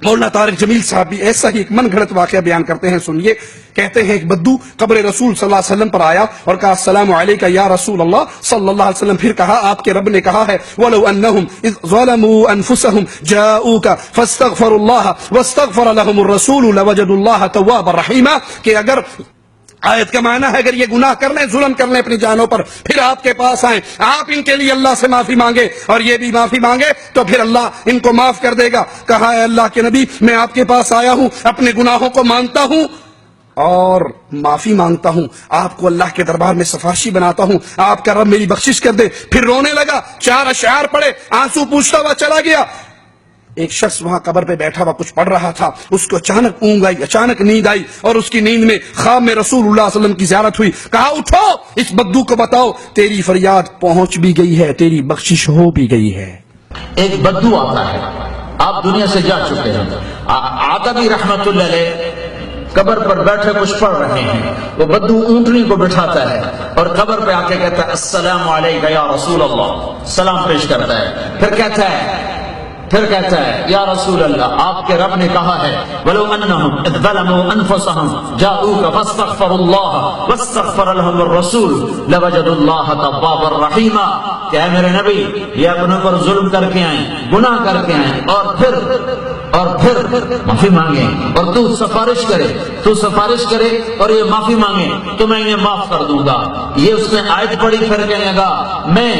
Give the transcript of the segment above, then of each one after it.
مولانا طارق جمیل صاحب بھی ایسا ہی ایک من گھڑت واقعہ بیان کرتے ہیں، سنیے۔ کہتے ہیں ایک بدو قبر رسول صلی اللہ علیہ وسلم پر آیا اور کہا السلام علیکہ یا رسول اللہ صلی اللہ علیہ وسلم۔ پھر کہا آپ کے رب نے کہا ہے وَلَوْ أَنَّهُمْ إِذْ ظَلَمُوا أَنفُسَهُمْ جَاءُوكَ فَاسْتَغْفَرُوا اللَّهَ وَاسْتَغْفَرَ لَهُمُ الرَّسُولُ لَوَجَدُوا اللَّهَ تَوَّابًا رَحِيمًا، کہ اگر آیت کا معنی ہے اگر یہ گناہ کر لیں، ظلم کر لیں اپنی جانوں پر، پھر آپ کے پاس آئیں، آپ ان کے لیے اللہ سے معافی مانگے اور یہ بھی معافی مانگے تو پھر اللہ ان کو معاف کر دے گا۔ کہا ہے اللہ کے نبی میں آپ کے پاس آیا ہوں، اپنے گناہوں کو مانتا ہوں اور معافی مانگتا ہوں، آپ کو اللہ کے دربار میں سفارشی بناتا ہوں، آپ کا رب میری بخشش کر دے۔ پھر رونے لگا، 4 اشعار پڑھے، آنسو پوچھتا ہوا چلا گیا۔ ایک شخص وہاں قبر پہ بیٹھا ہوا کچھ پڑھ رہا تھا، اس کو اچانک اونگ آئی، اچانک نیند آئی اور اس کی نیند میں خواب میں رسول اللہ صلی اللہ علیہ وسلم کی زیارت ہوئی۔ کہا اٹھو، اس بدو کو بتاؤ تیری فریاد پہنچ بھی گئی ہے، تیری بخشش ہو بھی گئی ہے۔ ایک بدو آتا ہے، آپ دنیا سے جا چکے ہیں، عتبی رحمت اللہ علیہ قبر پر بیٹھے کچھ پڑھ رہے ہیں، وہ بدو اونٹنی کو بٹھاتا ہے اور قبر پہ آ کے کہتا ہے السلام علیکہ یا رسول اللہ، سلام پیش کرتا ہے، پھر کہتا ہے یا رسول اللہ آپ کے رب نے کہا ہے وَلَوْ أَنَّهُمْ إِذْ ظَلَمُوا أَنفُسَهُمْ جَاءُوكَ فَاسْتَغْفَرُوا اللَّهَ وَاسْتَغْفَرَ لَهُمُ الرَّسُولُ لَوَجَدُوا اللَّهَ تَوَّابًا رَحِيمًا، کہ اے میرے نبی یہ اپنے پر ظلم کر کے آئیں، گناہ کر کے آئیں اور پھر معافی مانگیں اور تو سفارش کرے اور یہ معافی مانگے تو میں انہیں معاف کر دوں گا۔ یہ اس نے آیت پڑھی، پھر کہنے لگا میں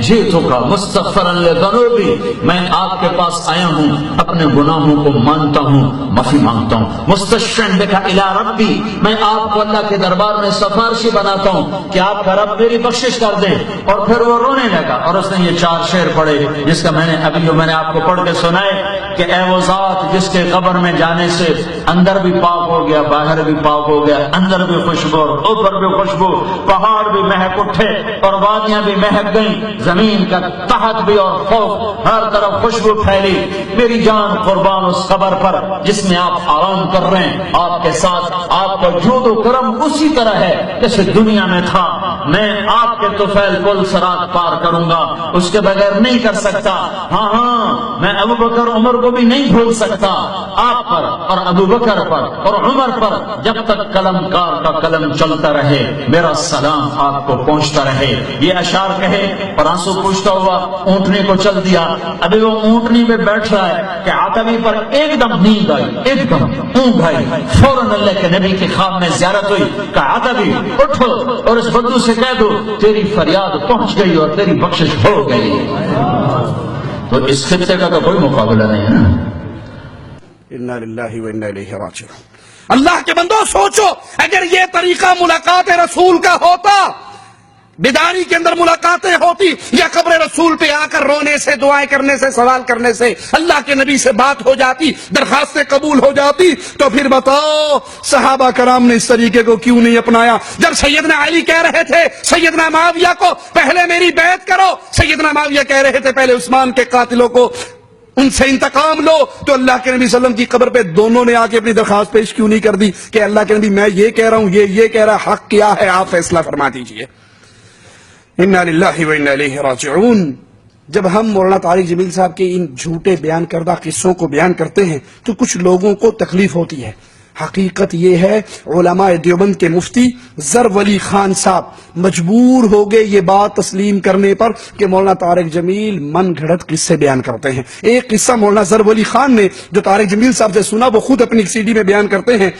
جیتوں کا مستغفرا لذنوبی، میں آپ کے پاس آیا ہوں، اپنے گناہوں کو مانتا ہوں، معافی مانگتا ہوں، مستشفعا بک الی ربی، میں آپ کو اللہ کے دربار میں سفارشی بناتا ہوں کہ آپ کا رب میری بخشش کر دے۔ اور پھر وہ رونے لگا اور اس نے یہ 4 شعر پڑھے جس کا میں نے آپ کو پڑھ کے سنائے کہ اے وہ ذات جس کے قبر میں جانے سے اندر بھی پاک ہو گیا، باہر بھی پاک ہو گیا، اندر بھی خوشبو اور اوپر بھی خوشبو، پہاڑ بھی مہک اٹھے اور وادیاں بھی مہک گئیں، زمین کا تحت بھی اور فوق ہر طرف خوشبو پھیلی، میری جان قربان اس قبر پر جس میں آپ آرام کر رہے ہیں، آپ کے ساتھ آپ کا جود و کرم اسی طرح ہے جیسے دنیا میں تھا، میں آپ کے طفیل پل صراط پار کروں گا، اس کے بغیر نہیں کر سکتا۔ ہاں میں ابو بکر عمر کو بھی نہیں بھول سکتا، آپ پر اور ابو بکر پر اور عمر پر جب تک قلم کار کا قلم چلتا رہے میرا سلام آپ کو پہنچتا رہے۔ یہ اشعار کہے اور آنسو پوچھتا ہوا اونٹنی کو چل دیا۔ ابھی وہ اونٹنی میں بیٹھ رہا ہے کہ عتبی پر ایک دم نیند آئی، ایک دم اونگ آئی، فوراً اللہ کے نبی کے خواب میں زیارت ہوئی کہ عتبی اٹھو اور اس بدو سے کہہ دو تیری فریاد پہنچ گئی اور تیری بخشش ہو گئی۔ تو اس خطے کا تو کوئی مقابلہ نہیں ہے نا۔ انا للہ و انا الیہ راجعون۔ اللہ کے بندو سوچو اگر یہ طریقہ ملاقات رسول کا ہوتا، بیداری کے اندر ملاقاتیں ہوتی، یا قبر رسول پہ آ کر رونے سے، دعائیں کرنے سے، سوال کرنے سے اللہ کے نبی سے بات ہو جاتی، درخواستیں قبول ہو جاتی، تو پھر بتاؤ صحابہ کرام نے اس طریقے کو کیوں نہیں اپنایا؟ جب سیدنا علی کہہ رہے تھے سیدنا معاویہ کو پہلے میری بیعت کرو، سیدنا معاویہ کہہ رہے تھے پہلے عثمان کے قاتلوں کو ان سے انتقام لو، تو اللہ کے نبی صلی اللہ علیہ وسلم کی قبر پہ دونوں نے آ کے اپنی درخواست پیش کیوں نہیں کر دی کہ اللہ کے نبی میں یہ کہہ رہا ہوں، یہ کہہ رہا، حق کیا ہے آپ فیصلہ فرما دیجئے۔ انا للہ و انا الیہ راجعون۔ جب ہم مولانا طارق جمیل صاحب کے ان جھوٹے بیان کردہ قصوں کو بیان کرتے ہیں تو کچھ لوگوں کو تکلیف ہوتی ہے۔ حقیقت یہ ہے علماء دیوبند کے مفتی زر ولی خان صاحب مجبور ہو گئے یہ بات تسلیم کرنے پر کہ مولانا طارق جمیل من گھڑت قصے بیان کرتے ہیں۔ ایک قصہ مولانا زر ولی خان نے جو طارق جمیل صاحب سے سنا وہ خود اپنی سی ڈی میں بیان کرتے ہیں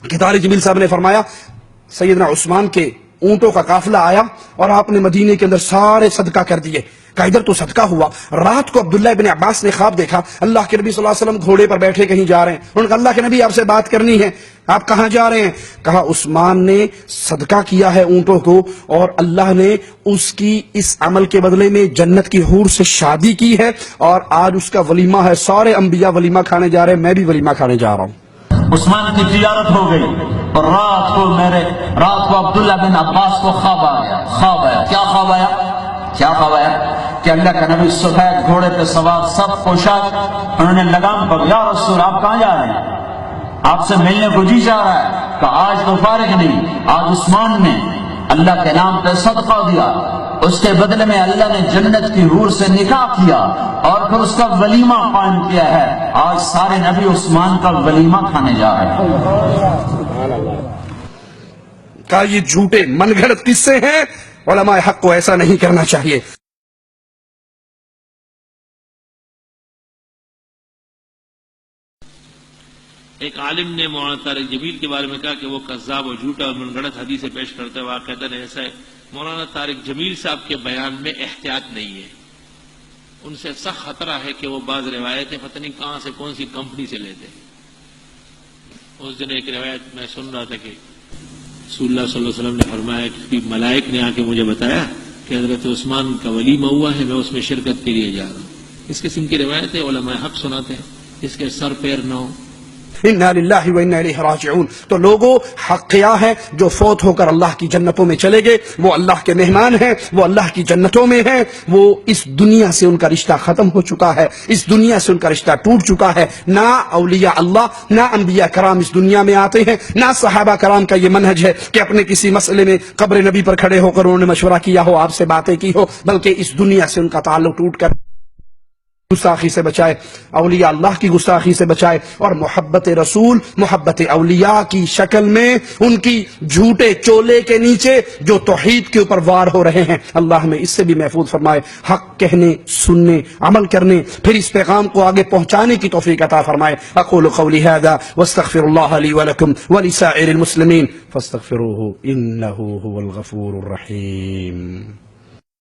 کہ طارق جمیل صاحب نے فرمایا سیدنا عثمان کے اونٹوں کا قافلہ آیا اور آپ نے مدینے کے اندر سارے صدقہ کر دیے، کہ ادھر تو صدقہ ہوا۔ رات کو عبداللہ ابن عباس نے خواب دیکھا اللہ کے نبی صلی اللہ علیہ وسلم گھوڑے پر بیٹھے کہیں جا رہے ہیں، انہوں نے کہا اللہ کے نبی آپ سے بات کرنی ہے، آپ کہاں جا رہے ہیں؟ کہا عثمان نے صدقہ کیا ہے اونٹوں کو اور اللہ نے اس کی اس عمل کے بدلے میں جنت کی حور سے شادی کی ہے اور آج اس کا ولیمہ ہے، سارے انبیاء ولیمہ کھانے جا رہے ہیں، میں بھی ولیمہ کھانے جا رہا ہوں۔ عثمان کی زیارت ہو گئی اور رات کو عبداللہ بن عباس کو خواب آیا۔ کیا خواب آیا کہ اللہ کا نبی سفید گھوڑے پہ سوار سب پوشاک، انہوں نے لگام پکڑی، یا رسول آپ کہاں جا رہے ہیں؟ آپ سے ملنے کو جی چاہ رہا ہے کہ آج تو فارغ نہیں، آج عثمان نے اللہ کے نام پہ صدقہ دیا، اس کے بدلے میں اللہ نے جنت کی حور سے نکاح کیا اور پھر اس کا ولیمہ قائم کیا ہے۔ آج سارے نبی عثمان کا ولیمہ کھانے جا رہے ہیں۔ کہا یہ جھوٹے من گھڑت قصے ہیں، علماء حق کو ایسا نہیں کرنا چاہیے۔ ایک عالم نے مولانا طارق جمیل کے بارے میں کہا کہ وہ کذاب اور جھوٹا اور من گھڑت حدیثیں پیش کرتے ہیں۔ واقعتاً ایسا ہے، مولانا طارق جمیل صاحب کے بیان میں احتیاط نہیں ہے، ان سے سخت خطرہ ہے کہ وہ بعض روایتیں پتہ نہیں کہاں سے کون سی کمپنی سے لیتے ہیں۔ اس دن ایک روایت میں سن رہا تھا کہ رسول اللہ صلی اللہ علیہ وسلم نے فرمایا کہ ملائک نے آ کے مجھے بتایا کہ حضرت عثمان کا ولیمہ ہوا ہے، میں اس میں شرکت کے لیے جا رہا ہوں۔ اس قسم کی روایتیں علماء حق سناتے ہیں، اس کے سر پیر نہ ہو۔ انا للہ و انا الیہ راجعون۔ تو لوگوں، حق کیا ہے؟ جو فوت ہو کر اللہ کی جنتوں میں چلے گئے وہ اللہ کے مہمان ہیں، وہ اللہ کی جنتوں میں ہیں، وہ اس دنیا سے ان کا رشتہ ختم ہو چکا ہے، اس دنیا سے ان کا رشتہ ٹوٹ چکا ہے۔ نہ اولیاء اللہ، نہ انبیاء کرام اس دنیا میں آتے ہیں، نہ صحابہ کرام کا یہ منہج ہے کہ اپنے کسی مسئلے میں قبر نبی پر کھڑے ہو کر انہوں نے مشورہ کیا ہو، آپ سے باتیں کی ہو، بلکہ اس دنیا سے ان کا تعلق ٹوٹ کر گستاخی سے بچائے، اولیاء اللہ کی گستاخی سے بچائے، اور محبت رسول، محبت اولیاء کی شکل میں ان کی جھوٹے چولے کے نیچے جو توحید کے اوپر وار ہو رہے ہیں، اللہ ہمیں اس سے بھی محفوظ فرمائے۔ حق کہنے، سننے، عمل کرنے، پھر اس پیغام کو آگے پہنچانے کی توفیق عطا فرمائے۔ اقول قولی هذا واستغفر الله لي ولكم ولسائر المسلمين فاستغفروه انه هو الغفور الرحيم۔